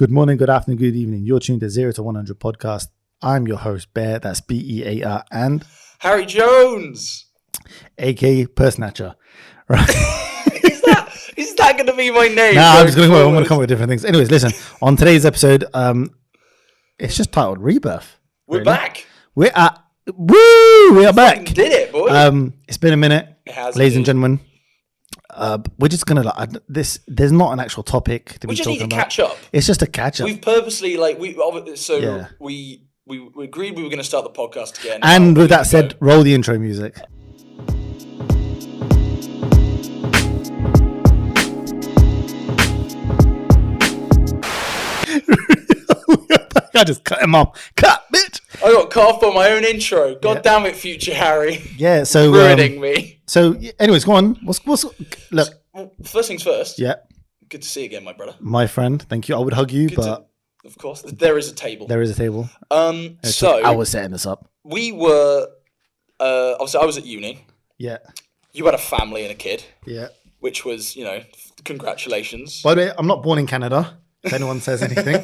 Good morning, good afternoon, good evening. You're tuned to 0 to 100 podcast. I'm your host, Bear. That's B-E-A-R, and Harry Jones. aka Purse Snatcher. Right? Is that going to be my name? Nah, I'm come up with different things. Anyways, listen. On today's episode, it's just titled Rebirth. We're back. We are back. Did it, boy? It's been a minute, It has ladies and indeed. gentlemen. We're just gonna there's not an actual topic to We be just need talking to about. catch up. It's just a catch up. We've purposely Yeah. we agreed we were going to start the podcast again. And with that said, roll the intro music. I just cut him off. Cut, bitch. I got cut off on my own intro. God damn it, future Harry. Yeah. So Ruining me. So, anyways, go on. What's look? Well, first things first. Yeah, Good to see you again, my brother. my friend. Thank you. I would hug you, Good but Of course, there is a table. there is a table. So I was setting this up. we were obviously I was at uni. Yeah, You had a family and a kid, yeah. which was, congratulations. By the way, I'm not born in Canada. If anyone says anything,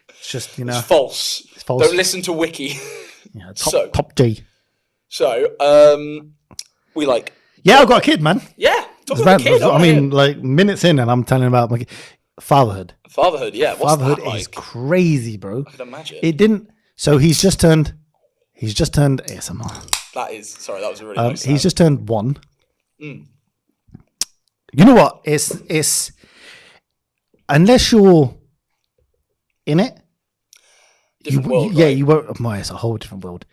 it's just False. It's false. Don't listen to Wiki. yeah, so- top G. So, we Yeah, I've got a kid, man. talk about the kid. I mean, like minutes in, and I'm telling about my fatherhood. fatherhood. Yeah, what's Fatherhood that like? is crazy, bro. I can imagine. It didn't. So he's just turned ASMR. That was a really nice He's sound. just turned 1. You know what? It's unless you're in it, different world. yeah, right? you won't. It's a whole different world.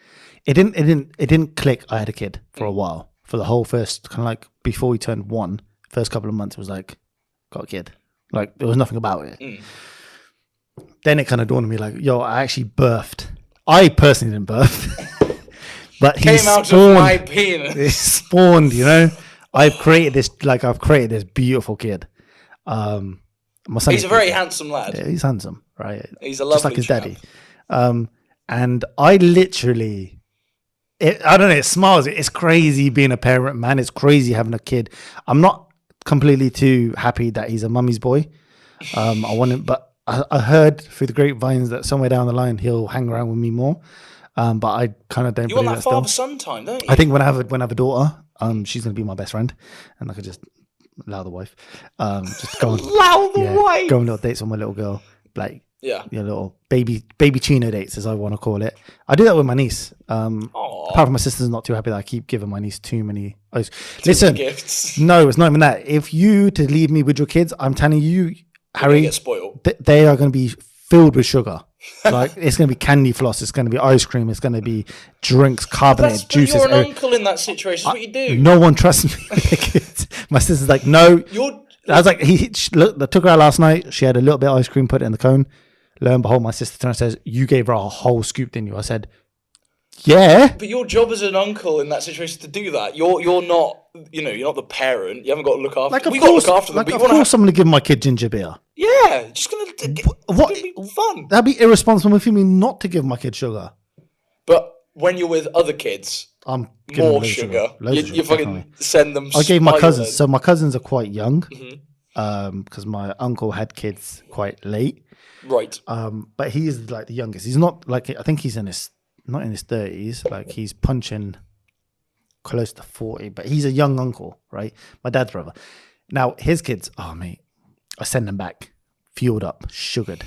It didn't click. I had a kid for a while. For the whole first kind of like before he turned 1, first couple of months it was like got a kid. Like there was nothing about it. Then it kind of dawned on me like, yo, I actually birthed. I personally didn't birth, but he Came out of my penis. it spawned, I've created this beautiful kid. My son He's a very handsome lad. yeah, he's handsome, right? He's a just lovely like his chap. daddy. And I literally, I don't know, it smiles. It's crazy being a parent, man. It's crazy having a kid. I'm not completely too happy that he's a mummy's boy. I want him, but I heard through the grapevines that somewhere down the line he'll hang around with me more. But I kind of don't You believe want that that still. father-son time, don't you? I think when I have a daughter, she's gonna be my best friend, and I could just allow the wife, just go on, Allow the wife. go on little dates with my little girl, like Yeah. little baby chino dates, as I want to call it. I do that with my niece. Apart from my sister's not too happy that I keep giving my niece too many. Listen, Gifts. no, it's not even that. If you to leave me with your kids, I'm telling you, Harry, Get spoiled. they are going to be filled with sugar. Like it's going to be candy floss, it's going to be ice cream, it's going to be drinks, carbonated juices. You're an uncle in that situation. That's what you do. No one trusts me with the kids. My sister's like, no. I was like, look, I took her out last night. She had a little bit of ice cream, put it in the cone. Lo and behold, my sister turns and says, you gave her a whole scoop, didn't you? I said, yeah. But your job as an uncle in that situation is to do that. You're not, you're not the parent. You haven't got to look after. Like, We got to look after them. like, But of you want course I'm going to give my kid ginger beer. yeah, just gonna What? It's gonna be fun. That'd be irresponsible for me not to give my kid sugar. But when you're with other kids, I'm giving more loads of sugar. Loads of You sugar, fucking definitely. send them. I gave my Spider-Man. cousins. So my cousins are quite young, Mm-hmm. because my uncle had kids quite late. Right. But he is like the youngest. He's not like, I think he's not in his 30s. Like he's punching close to 40, but he's a young uncle, right? My dad's brother. Now his kids, oh mate, I send them back, fueled up, sugared.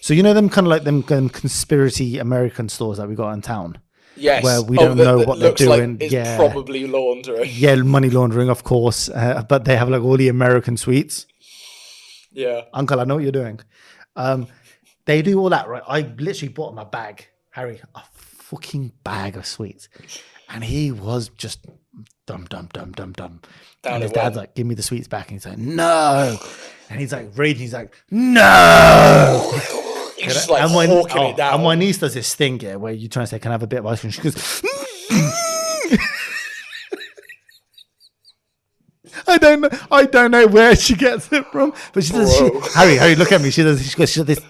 So you know them kind of like them conspiracy American stores that we got in town. Yes. Where we don't know what they're looks like doing. it's Yeah. probably laundering. Yeah, money laundering, of course. But they have like all the American sweets. Yeah. Uncle, I know what you're doing. They do all that, right? I literally bought him a bag, Harry, a fucking bag of sweets. And he was just dum. And his dad's like, give me the sweets back. And he's like, no. And he's like, raging. He's like, no. He's just like and hawking it down. And my niece does this thing, yeah, where you try and say, can I have a bit of ice cream? She goes, I don't know where she gets it from, but she does. Harry, look at me. She does this.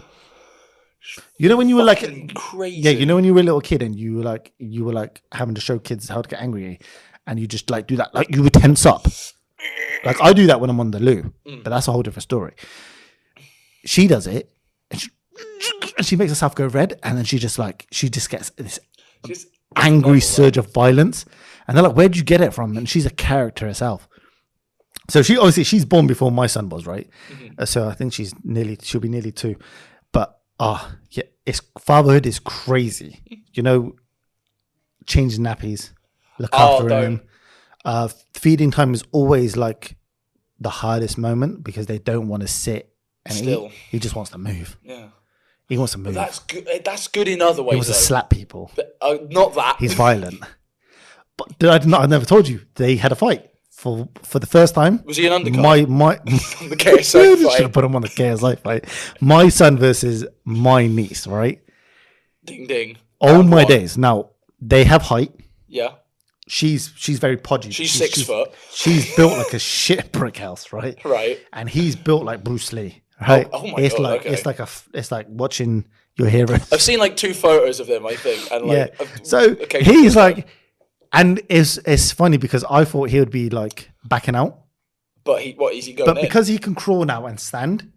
You know when you were like crazy. Yeah, you know when you were a little kid and you were like having to show kids how to get angry, and you just like do that, like you would tense up. Like I do that when I'm on the loo, but that's a whole different story. She does it, and she, and she makes herself go red, and then she just gets this Just angry surge of violence, and they're like, "Where'd you get it from?" And she's a character herself. So she's born before my son was, right? So I think she'll be nearly 2. But yeah, fatherhood is crazy. You know, changing nappies, look after him. Feeding time is always like the hardest moment because they don't want to sit and eat. He just wants to move. Yeah. He wants to move. That's good. That's good in other ways. He wants to slap people. But, not that. He's violent. But I never told you they had a fight for the first time. Was he an undercard? The KSI fight. Should have put him on the KSI fight. My son versus my niece, right? Ding ding. Oh my days! Now they have height. Yeah. She's very podgy. She's 6 foot. She's built like a shit brick house, right? Right. And he's built like Bruce Lee. Right? Oh my god! It's like watching your hero. I've seen like 2 photos of them, I think, and like So he's like, and it's funny because I thought he would be like backing out, but is he going? But because he can crawl now and stand,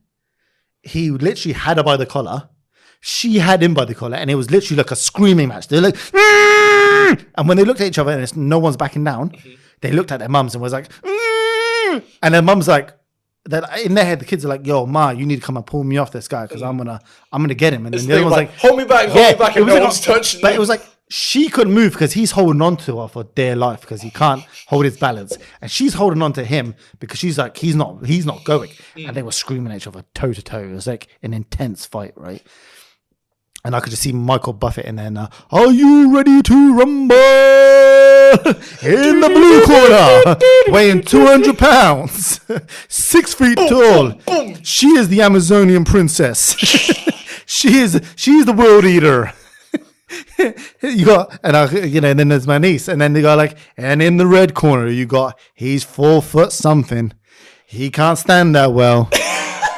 he literally had her by the collar. She had him by the collar, and it was literally like a screaming match. They're like, "Aah!" And when they looked at each other and no one's backing down, they looked at their mums and was like, "Aah!" And their mums like, in their head, the kids are like, "Yo, ma, you need to come and pull me off this guy because I'm gonna get him." And then the other one's like, "Hold me back, and no one's touching." But it was like she couldn't move because he's holding on to her for dear life because he can't hold his balance, and she's holding on to him because she's like, he's not going. And they were screaming at each other toe to toe. It was like an intense fight, right? And I could just see Michael Buffett in there now. Are you ready to rumble? In the blue corner, weighing 200 pounds, 6 feet tall. Boom. She is the Amazonian princess. She's the world eater. You got, and then there's my niece. And then they got like, and in the red corner, you got, he's 4 foot something. He can't stand that well.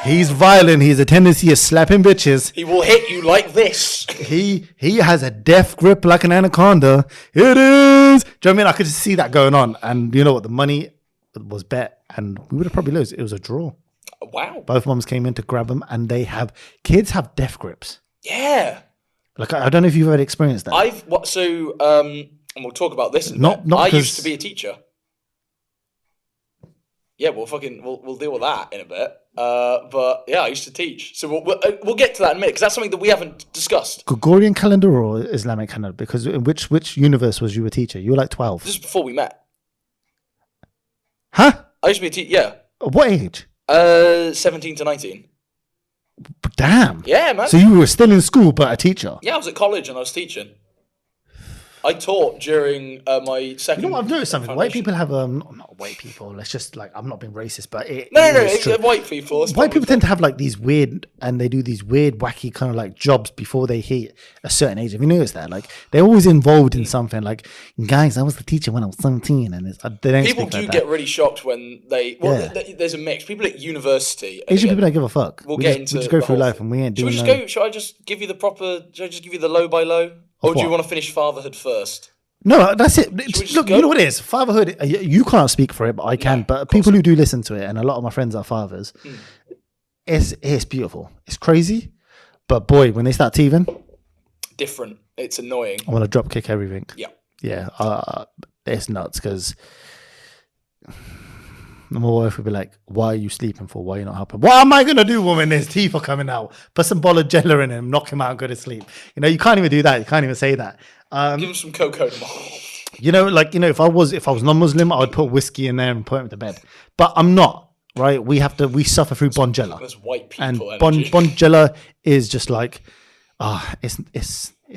He's violent. He has a tendency of slapping bitches. He will hit you like this. He has a death grip like an anaconda. It is. Do you know what I mean? I could just see that going on. And you know what? The money was bet. And we would have probably lost. It was a draw. Wow. Both mums came in to grab them. And kids have death grips. Yeah. Like, I don't know if you've ever experienced that. And we'll talk about this in a bit. I used to be a teacher. Yeah, we'll deal with that in a bit. But yeah, I used to teach. So we'll get to that in a minute because that's something that we haven't discussed. Gregorian calendar or Islamic calendar? Because in which universe was you a teacher? You were like 12. This is before we met. Huh? I used to be a teacher. Yeah. What age? 17 to 19. Damn. Yeah, man. So you were still in school but a teacher? Yeah, I was at college and I was teaching. I taught during my second. You know what? I've noticed something. White people have not white people. Let's just like, I'm not being racist, but it's white people. White people tend to have like these weird, and they do these weird, wacky kind of like jobs before they hit a certain age. Have you noticed that? Like they're always involved in something. Like, guys, I was the teacher when I was 17, and they don't. People do get really shocked when they. Well, there's a mix. People at university. Asian people don't give a fuck. We just go through life, and we ain't doing. Should I just give you the proper? Should I just give you the low by low? Or do you want to finish fatherhood first? No, that's it. Look, you know what it is? Fatherhood, you can't speak for it, but I can. But people who do listen to it, and a lot of my friends are fathers, it's beautiful. It's crazy. But boy, when they start teething. Different. It's annoying. I want to drop kick everything. Yeah. Yeah. It's nuts because my wife would be like, "Why are you sleeping for? Why are you not helping? What am I going to do when his teeth are coming out? Put some ball of jello in him, knock him out and go to sleep." You can't even do that. You can't even say that. Give him some cocoa tomorrow. If I was non-Muslim, I would put whiskey in there and put him to bed. But I'm not, right? We suffer through Bonjela. There's white people. And Bonjela is just like, it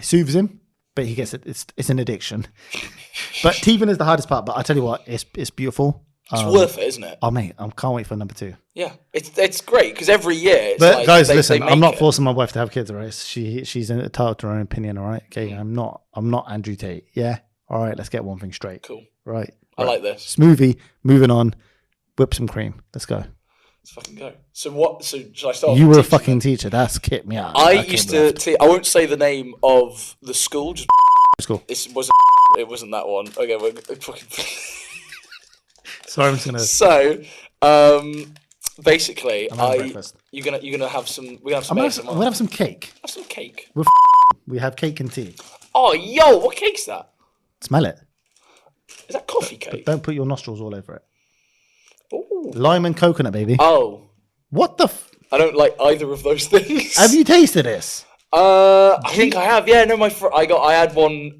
soothes him, but he gets it. It's an addiction. But teething is the hardest part. But I tell you what, it's beautiful. It's worth it, isn't it? Oh mate, I can't wait for number 2. Yeah, it's great because every year. But guys, listen, I'm not forcing my wife to have kids, all right? She's entitled to her own opinion, all right? Okay, I'm not Andrew Tate. Yeah, all right. Let's get one thing straight. Cool. Right. I like this. Smoothie. Moving on. Whip some cream. Let's go. Let's fucking go. So what? So should I start? You were a fucking teacher. That's kicked me out. I used to. I won't say the name of the school. Just school. It wasn't that one. Okay, we're fucking. Sorry, I'm just gonna. So, basically, having breakfast. you're gonna have some. We have some. I'm ASMR. we'll have some cake. Have some cake. We have cake and tea. Oh, yo, what cake's that? Smell it. Is that coffee cake? Don't put your nostrils all over it. Ooh. Lime and coconut, baby. Oh, What the? I don't like either of those things. Have you tasted this? I think I have. Yeah, no, I had one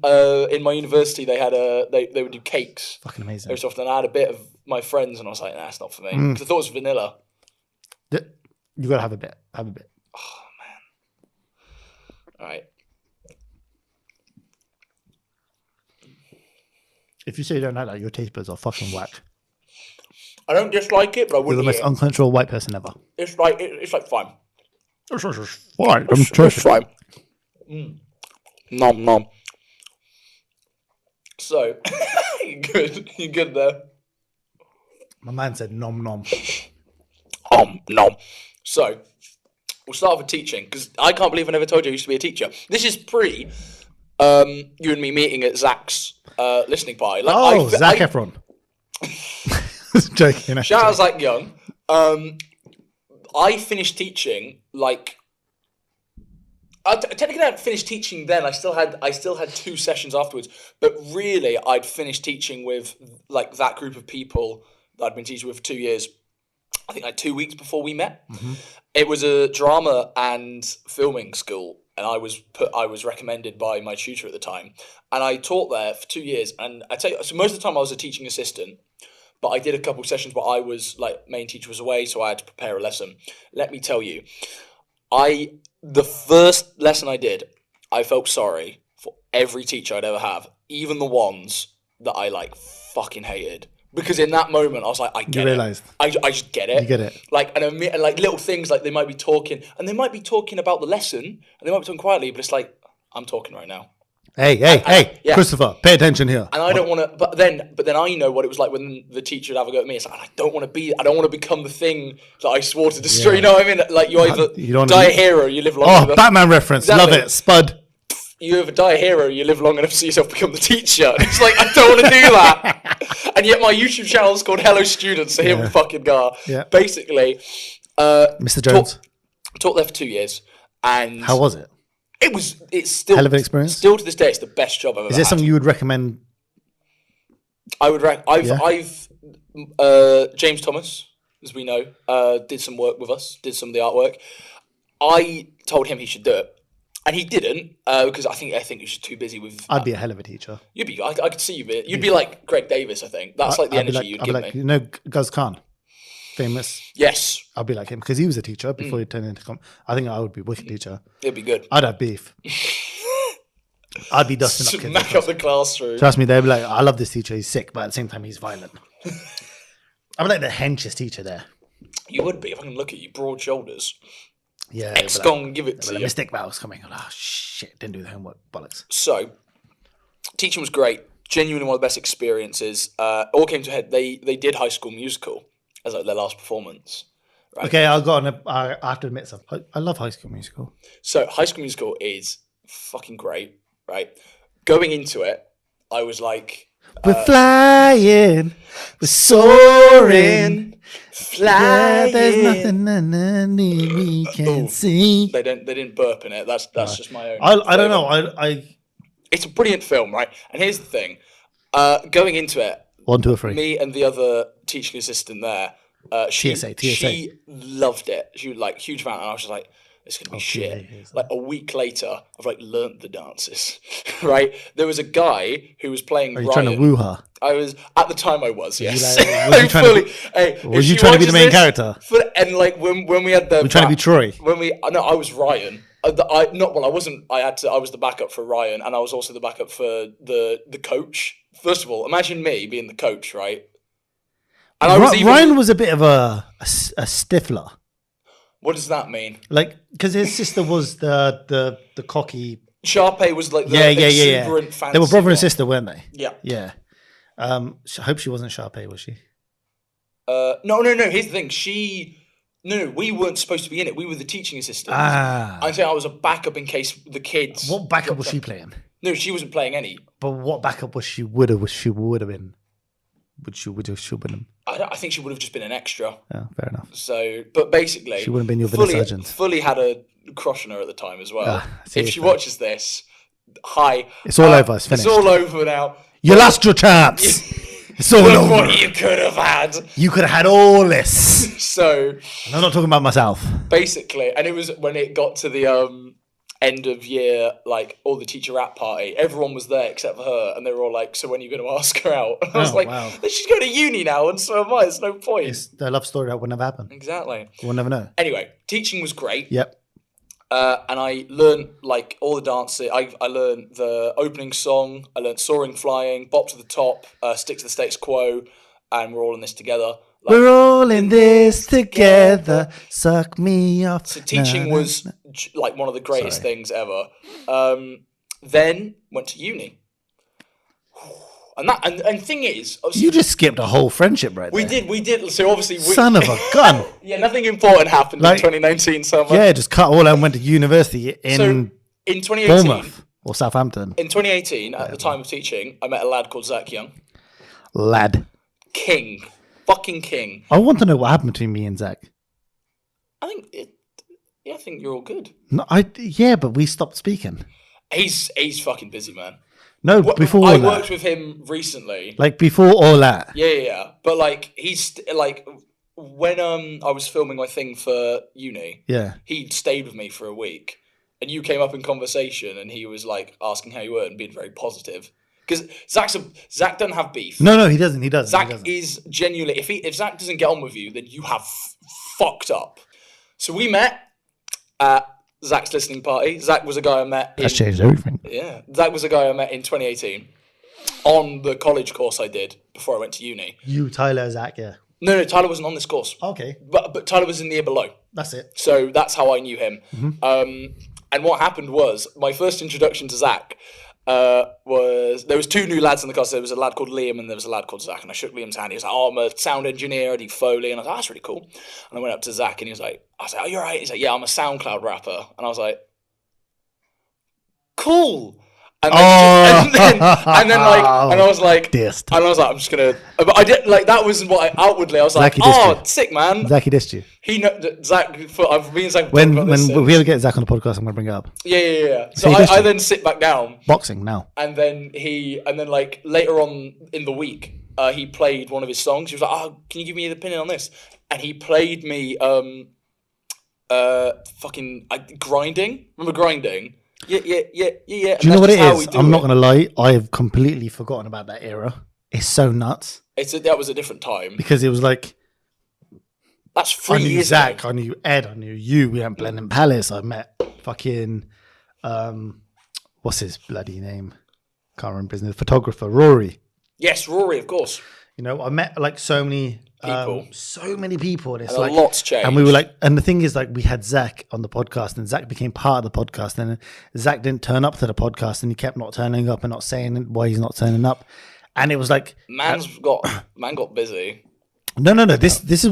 in my university. They had they would do cakes Fucking amazing. very often. I had a bit of my friends, and I was like, nah, it's not for me. Because I thought it was vanilla. You gotta have a bit. Have a bit. All right. If you say you don't like that, your taste buds are fucking whack. I don't dislike it, but I You're the wouldn't most eat it. uncontrollable white person ever. It's like fine. Fine. It's fine. Nom nom. So, you good there. My man said nom nom. Nom. So, we'll start with teaching because I can't believe I never told you I used to be a teacher. This is pre you and me meeting at Zach's listening party. Like, Zac Efron. Joking. Actually. Shout out Zach Young. I finished teaching like. Technically, I hadn't finished teaching then. I still had 2 sessions afterwards. But really, I'd finished teaching with like that group of people that I'd been teaching with for 2 years. I think like 2 weeks before we met. Mm-hmm. It was a drama and filming school, and I was recommended by my tutor at the time, and I taught there for 2 years. And I tell you, so most of the time I was a teaching assistant, but I did a couple of sessions where I was like main teacher was away, so I had to prepare a lesson. Let me tell you, the first lesson I did, I felt sorry for every teacher I'd ever have, even the ones that I like fucking hated. Because in that moment, I was like, I get it. I just get it. You get it. Like, and like little things, like they might be talking, and they might be talking about the lesson, and they might be talking quietly, but it's like, I'm talking right now. Hey, yeah. Christopher, pay attention here. And I don't want to, but then I know what it was like when the teacher would have a go at me. It's like, I don't want to become the thing that I swore to destroy. Yeah. You know what I mean? Like you either You don't die a hero, or you live long enough. Batman reference. Exactly. Love it. Spud. You either die a hero, or you live long enough to see yourself become the teacher. And it's like, I don't want to do that. And yet my YouTube channel is called Hello Students, so here we fucking go. Yeah. Basically, Mr. Jones. Taught there for 2 years. And How was it? It's still Hell of an experience. Still to this day, it's the best job I've ever Is had. it something you would recommend? I would James Thomas, as we know, did some work with us, did some of the artwork. I told him he should do it, and he didn't because I think he was too busy with. I'd be a hell of a teacher. I could see you. You'd be like Greg Davis. I think that's like the energy you'd give me. You know, Guz Khan, famous. Yes, I'd be like him because he was a teacher before he turned into. I think I would be a wicked teacher. it'd be good. I'd have beef. I'd be dusting up kids. Smack up the classroom. Trust me, they'd be like, I love this teacher. He's sick, but at the same time, he's violent. I'd be like the henchest teacher there. You would be if I can look at you, broad shoulders. Yeah. Ex-gong, give it to you. Mistake Mouse coming. Oh shit! Didn't do the homework. Bollocks. So, teaching was great. Genuinely one of the best experiences. All came to a head. They did High School Musical as like their last performance. Right? Okay, I have to admit something. I love High School Musical. So High School Musical is fucking great, right? Going into it, I was like, we're flying, we're soaring, flying. There's nothing we can see. They didn't burp in it. That's just my own. I don't know. It's a brilliant film, right? And here's the thing: going into it, 1, 2, or 3. me and the other teaching assistant there, she loved it. She was like huge fan, and I was just like, it's gonna be shit. Like a week later, I've like learnt the dances. Right? There was a guy who was playing. Are you trying to woo her? I was at the time. I was, yes. Was you trying to be the main character? And like when we had the. We're trying to be Troy. I was Ryan. I wasn't. I was the backup for Ryan, and I was also the backup for the coach. First of all, imagine me being the coach, right? And Ryan was a bit of a stifler. What does that mean? Like, because his sister was the cocky. Sharpay was like the exuberant fancy. They were brother and sister, weren't they? Yeah. Yeah. I hope she wasn't Sharpay, was she? No. Here's the thing. No, we weren't supposed to be in it. We were the teaching assistants. I'm saying I was a backup in case the kids. What backup was she playing? No, she wasn't playing any. But what backup was she would have been? would you have been? I think she would have just been an extra. Yeah, fair enough. So, but basically, She wouldn't have been your villa sergeant. Fully had a crush on her at the time as well. Ah, see, if she fair. watches this, hi. It's all over. It's finished. It's all over now. You lost your chance. It's all Look over. what you could have had. You could have had all this. So And I'm not talking about myself. basically, and it was when it got to the end of year, like all the teacher rap party, everyone was there except for her, and they were all like, "So when are you going to ask her out?" And I was Oh, like, wow. "She's going to uni now, and so am I. There's no point." It's the love story that would never happen. Exactly. We'll never know. Anyway, teaching was great. Yep. And I learned like all the dances. I learned the opening song. I learned Soaring Flying, Bop to the Top, Stick to the Status Quo, and We're All in This Together. Like, We're all in this together. Suck me off. so teaching Na, na, was na. like one of the greatest Sorry. things ever. Then went to uni. And thing is, obviously, You just skipped a whole friendship right we there. did. So obviously, Son of a gun. yeah, nothing important happened Like- in 2019 summer. Yeah, just cut all and went to university in So in 2018, Bournemouth or Southampton. in 2018, at the time of teaching, I met a lad called Zach Young. Lad. King. Fucking king. I want to know what happened between me and Zach. I think you're all good. No, yeah, but we stopped speaking. He's fucking busy, man. No, before I all that. worked with him recently. Like before all that. Yeah. But like he's like when I was filming my thing for uni, Yeah. he stayed with me for a week, and you came up in conversation, and he was like asking how you were and being very positive. Because Zach doesn't have beef. No, he doesn't. He doesn't. Zach he doesn't. is genuinely if Zach doesn't get on with you, then you have fucked up. So we met at Zach's listening party. Zach was a guy I met. That's changed everything. Yeah, Zach was a guy I met in 2018 on the college course I did before I went to uni. You, Tyler, Zach, yeah. No, Tyler wasn't on this course, Okay, but Tyler was in the year below. that's it. So that's how I knew him. And what happened was my first introduction to Zach was there was two new lads in the class. There was a lad called Liam and there was a lad called Zach. And I shook Liam's hand. He was like, "Oh, I'm a sound engineer. I do Foley." And I was like, "Oh, that's really cool." And I went up to Zach and he was like, "I was like, oh, you're right." He's like, "Yeah, I'm a SoundCloud rapper." And I was like, "Cool." And then, and I was like, Dissed. and I was like, I'm just gonna. But I did like that was what I outwardly. I was like, Zachy dissed "Oh, you. sick man." Zachy dissed you. He know Zach. I've been Zach. When about this we since. ever get Zach on the podcast, I'm going to bring it up. Yeah. So So he dissed I you. then sit back down, Boxing now. and then like later on in the week, he played one of his songs. He was like, "Oh, can you give me the opinion on this?" And he played me grinding. Remember grinding? Yeah. Do you know what it is? I'm not going to lie. I've completely forgotten about that era. It's so nuts That was a different time. because it was like That's I 3 knew years Zach, ago. I knew Ed, I knew you. We went Blenheim Palace. I met fucking what's his bloody name? Can't remember his name. Photographer Rory. Yes, Rory, of course. You know, I met like so many People. and it's And like a lot's changed. and we were like, and the thing is, like, we had Zach on the podcast, and Zach became part of the podcast, and Zach didn't turn up to the podcast, and he kept not turning up and not saying why he's not turning up, and it was like, man got busy. no, this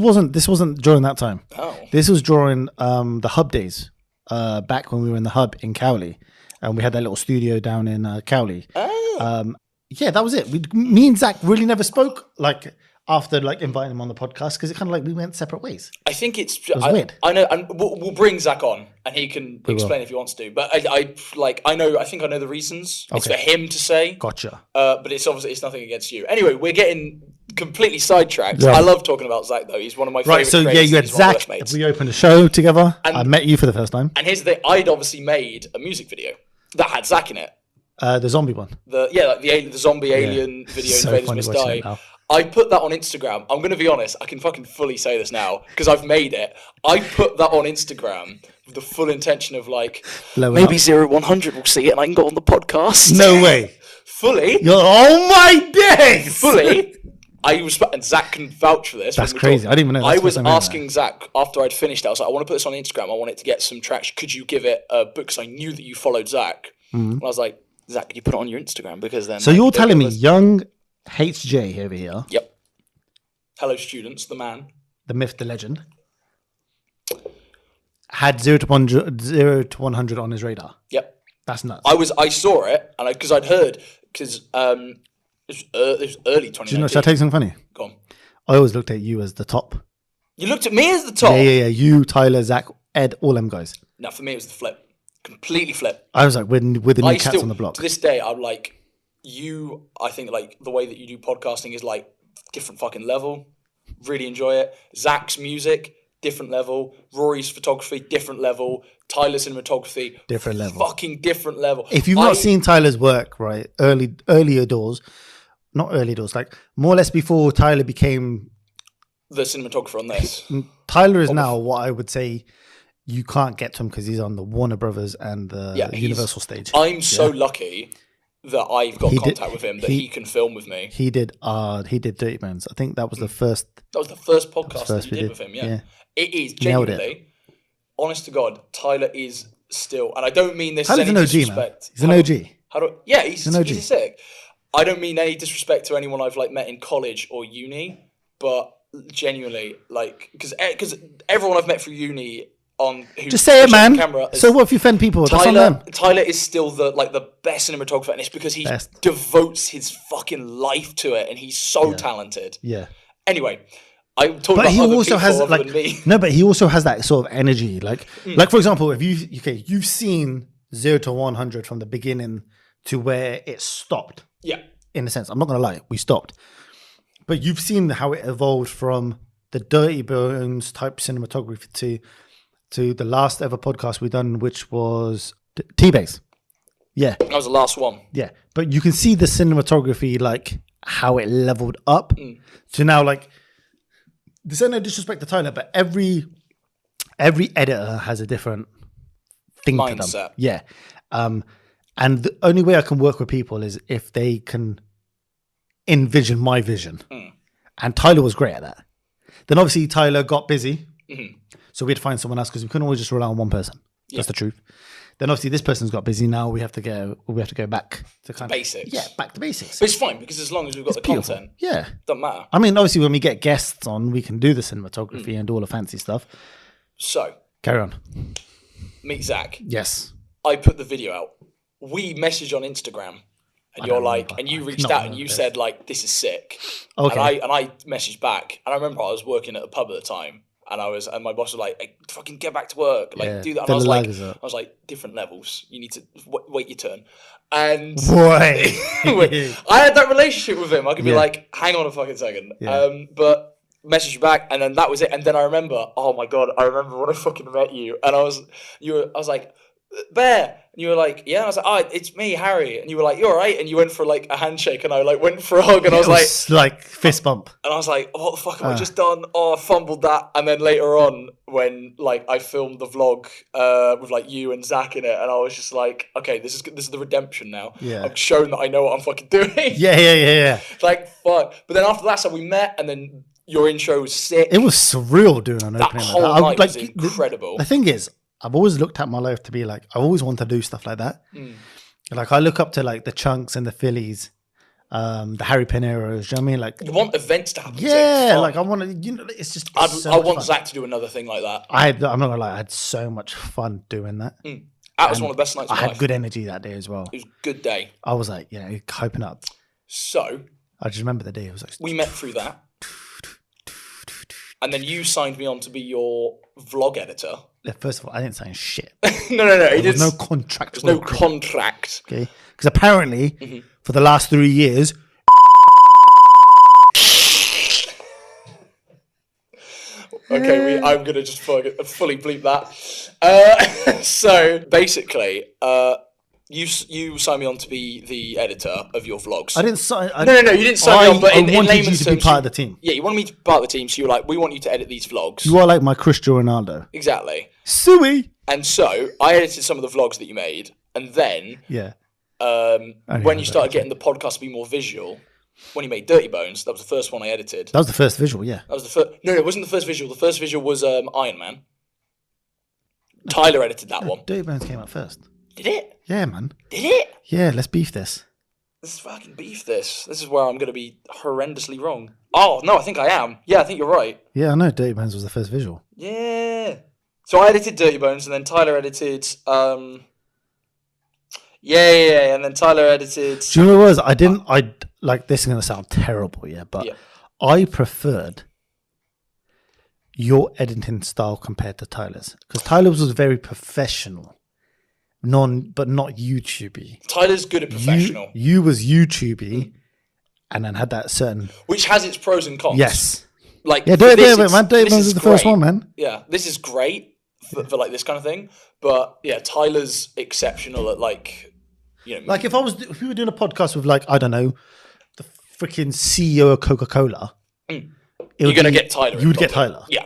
wasn't during that time. Oh. This was during the Hub days, back when we were in the Hub in Cowley, and we had that little studio down in Cowley. Oh. Yeah, that was it. Me and Zach really never spoke like after like inviting him on the podcast because it kind of like we went separate ways. I think it's was weird. I know, and we'll bring Zach on, and he can explain if he wants to. But I think I know the reasons. It's Okay. for him to say. Gotcha. But it's obviously it's nothing against you. Anyway, we're getting completely sidetracked. Yeah. I love talking about Zach though. He's one of my Right. favorite. So yeah, creators. you had He's one of my Zach. best mates. We opened a show together. And- I met you for the first time. And here's the thing: I'd obviously made a music video that had Zach in it. The zombie one. The zombie alien video, So Invaders funny Must watching Die. it now. I put that on Instagram. I'm going to be honest. I can fucking fully say this now because I've made it. I put that on Instagram with the full intention of like Blowing maybe up. 0100 will see it and I can go on the podcast. No way. fully. Oh my days. Fully. I was, and Zach can vouch for this. That's when we crazy. talk. I didn't even know. I That's the was first time I heard asking Zach after I'd finished. I was like, I want to put this on Instagram. I want it to get some traction. Could you give it a book? Because I knew that you followed Zach. And I was like, Zach, can you put it on your Instagram? Because then. that. So like, you're they'll telling me give us- young HJ over here, Yep. Hello, students. The man. the myth, the legend, had 0 to 100 on his radar. Yep. That's nuts. I saw it, and because I'd heard, because It was early 2019. Do you know? Should I tell you something funny? Go on. I always looked at you as the top. You looked at me as the top. Yeah. You, Tyler, Zach, Ed, all them guys. No, for me it was the flip. Completely flip. I was like, with the new cats on the block. To this day, I'm like, I think like the way that you do podcasting is like different fucking level. Really enjoy it. Zach's music, different level. Rory's photography, different level. Tyler's cinematography, Different level. Fucking different level. If you've not seen Tyler's work, right, earlier doors, not early doors, like more or less before Tyler became... the cinematographer on this. Tyler is now what I would say you can't get to him because he's on the Warner Brothers and the Universal stage. I'm so lucky that I've got contact with him, that he can film with me. He did Dirty Bones. I think that was the first... That was the first podcast that he did with him, yeah. It is genuinely, honest to God, Tyler is still, and I don't mean this as any disrespect. He's an OG. He's sick. I don't mean any disrespect to anyone I've like met in college or uni, but genuinely, like, because everyone I've met through uni just say it, man. So what if you offend people? That's on them. Tyler is still the best cinematographer, and it's because he devotes his fucking life to it, and he's so talented. Yeah. Anyway, I'm talking about other people other than me. No, but he also has that sort of energy. Like for example, if you've seen 0 to 100 from the beginning to where it stopped. Yeah. In a sense, I'm not gonna lie, we stopped. But you've seen how it evolved from the Dirty Bones type cinematography to the last ever podcast we done, which was T-Base. Yeah. That was the last one. Yeah. But you can see the cinematography, like how it leveled up to now, like, this ain't no disrespect to Tyler, but every editor has a different thing mindset to them. Yeah. And the only way I can work with people is if they can envision my vision. And Tyler was great at that. Then obviously Tyler got busy. So we had to find someone else because we couldn't always just rely on one person. That's the truth. Then obviously this person's got busy. Now we have to go back to kind of basics. Yeah, back to basics. But it's fine because as long as we've got the content, doesn't matter. I mean, obviously when we get guests on, we can do the cinematography and all the fancy stuff. So carry on. Meet Zach. Yes. I put the video out. We messaged on Instagram. And you're like, and you reached out and you said like, this is sick. Okay. And I messaged back, and I remember I was working at a pub at the time, and my boss was like, hey, fucking get back to work, like do that. And I was like, different levels. You need to wait your turn. And boy, I had that relationship with him. I could be like, hang on a fucking second. But messaged back, and then that was it. And then I remember, oh my God, I remember when I fucking met you, and I was like, Bear, and you were like, yeah, and I was like, oh, it's me, Harry, and you were like, you're all right, and you went for like a handshake, and I like went for a hug, and I was like fist bump, and I was like, what the fuck have I just done? Oh, I fumbled that. And then later on, when like I filmed the vlog with like you and Zach in it, and I was just like, okay, this is the redemption now. Yeah, I've shown that I know what I'm fucking doing. Yeah. Like fuck. But then after that, so we met, and then your intro was sick. It was surreal doing an opening. That whole night was incredible. The thing is, I've always looked at my life to be like, I always want to do stuff like that. Like I look up to like the Chunks and the Phillies, the Harry Pineros. Do you know what I mean? Like you want events to happen. Yeah, like I want to. It's just. I want Zach to do another thing like that. I'm not gonna lie. I had so much fun doing that. That was one of the best nights. I had good energy that day as well. It was a good day. I was like, hyping up. So I just remember the day. It was like we met through that. And then you signed me on to be your vlog editor. First of all, I didn't sign shit. No. There was no contract. There's no contract. Okay. Because apparently, for the last 3 years... Okay, I'm going to just fully bleep that. So, basically... You signed me on to be the editor of your vlogs. I didn't sign. No, you didn't sign me on. But in layman's terms, to be part of the team. Yeah, you wanted me to be part of the team. So you were like, we want you to edit these vlogs. You are like my Cristiano Ronaldo. Exactly. Suey. And so I edited some of the vlogs that you made, and then when you started getting the podcast to be more visual, when you made Dirty Bones, that was the first one I edited. That was the first visual, yeah. That was the first. No, it wasn't the first visual. The first visual was Iron Man. Tyler edited that one. Dirty Bones came out first. Did it? Yeah, man. Did it? Yeah, let's beef this. Let's fucking beef this. This is where I'm going to be horrendously wrong. Oh, no, I think I am. Yeah, I think you're right. Yeah, I know Dirty Bones was the first visual. Yeah. So I edited Dirty Bones, and then Tyler edited... Yeah. And then Tyler edited. Do you know what it was? I like this is gonna sound terrible, yeah, but Yeah. I preferred your editing style compared to Tyler's because Tyler's was very professional, but not YouTubey. Tyler's good at professional, You was YouTubey, and then had that certain which has its pros and cons. yes. Like Yeah, for do it, this, man. Do it, this man. This is is the first great. one, man. Yeah, this is great for like this kind of thing. But yeah, Tyler's exceptional at like, Like if we were doing a podcast with like I don't know, the freaking CEO of Coca-Cola, you're gonna get Tyler. You would get probably. Tyler. Yeah,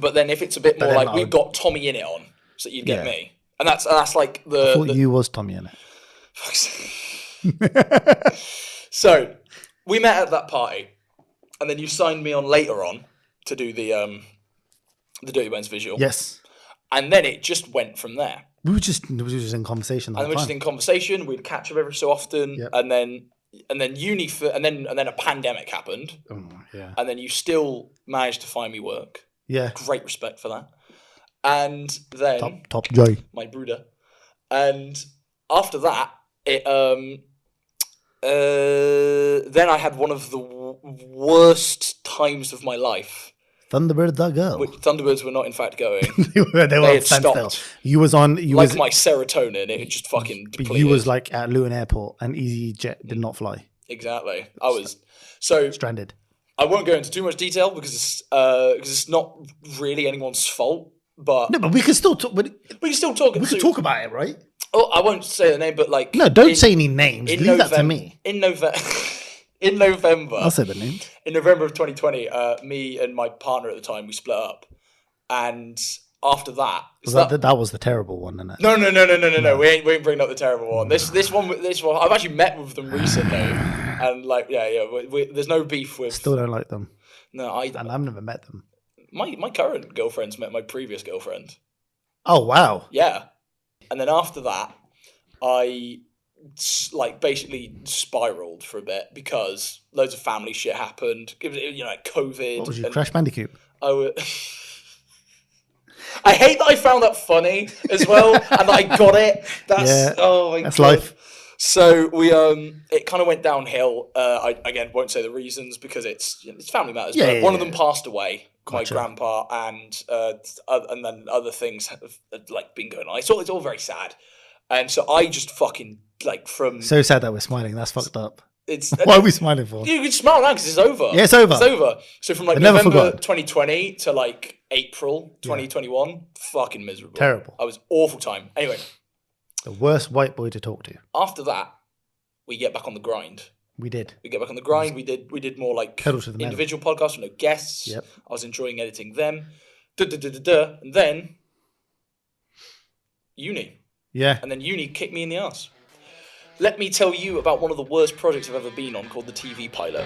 but then if it's a bit more then like I we've would- got Tommy in it on, so you'd get Yeah. me, and that's like I thought the you was Tommy in it. So we met at that party, and then you signed me on later on to do the Dirty Bones visual. Yes, And then it just went from there. we were just in conversation. The And whole we're just time. in conversation. We'd catch up every so often, Yep. and then uni and then a pandemic happened, Oh, yeah, and then you still managed to find me work. yeah. Great respect for that. And then Top Joy. my brooder, and after that, it then I had one of the worst times of my life. Thunderbird the girl. Which Thunderbirds were not in fact going. they were They on had standstill. stopped. You was on. You Like was. my serotonin, it had just fucking But depleted. you was like at Luton Airport and EasyJet did not fly. Exactly. I was so Stranded. I won't go into too much detail because it's not really anyone's fault. But No, but we can still talk. We we can still talk. can talk about it, right? Oh, I won't say the name, but like No, don't say any names. in Leave that to Novem- me. In November, in November, I'll say the name. in November of 2020, me and my partner at the time we split up, and after that, That was the terrible one, isn't it? No. We ain't bringing up the terrible one. This one. I've actually met with them recently, and like there's no beef with. Still don't like them, No, and I've never met them. my current girlfriend's met my previous girlfriend. Oh wow! Yeah, and then after that, I like basically spiraled for a bit because loads of family shit happened. Like COVID. What was you, and Crash Bandicoot? I hate that I found that funny as well, and that I got it. That's that's God. life. So we it kind of went downhill. I again won't say the reasons because it's family matters. Yeah, but yeah, one of yeah. them passed away, Gotcha. my grandpa, and then other things have like been going on. It's all very sad, and so I just fucking like from So sad that we're smiling. That's fucked up. it's Why are we smiling for? you can smile now because it's over. Yeah, it's over. It's over. So from like I never November forgot. 2020 to like April 2021, fucking miserable. Terrible. I was awful time. Anyway, The worst white boy to talk to. after that, we get back on the grind. We did. We get back on the grind. We did more like Pedal to the metal. individual podcasts with no guests. Yep. I was enjoying editing them. And then uni. Yeah. And then uni kicked me in the ass. Let me tell you about one of the worst projects I've ever been on called the TV pilot.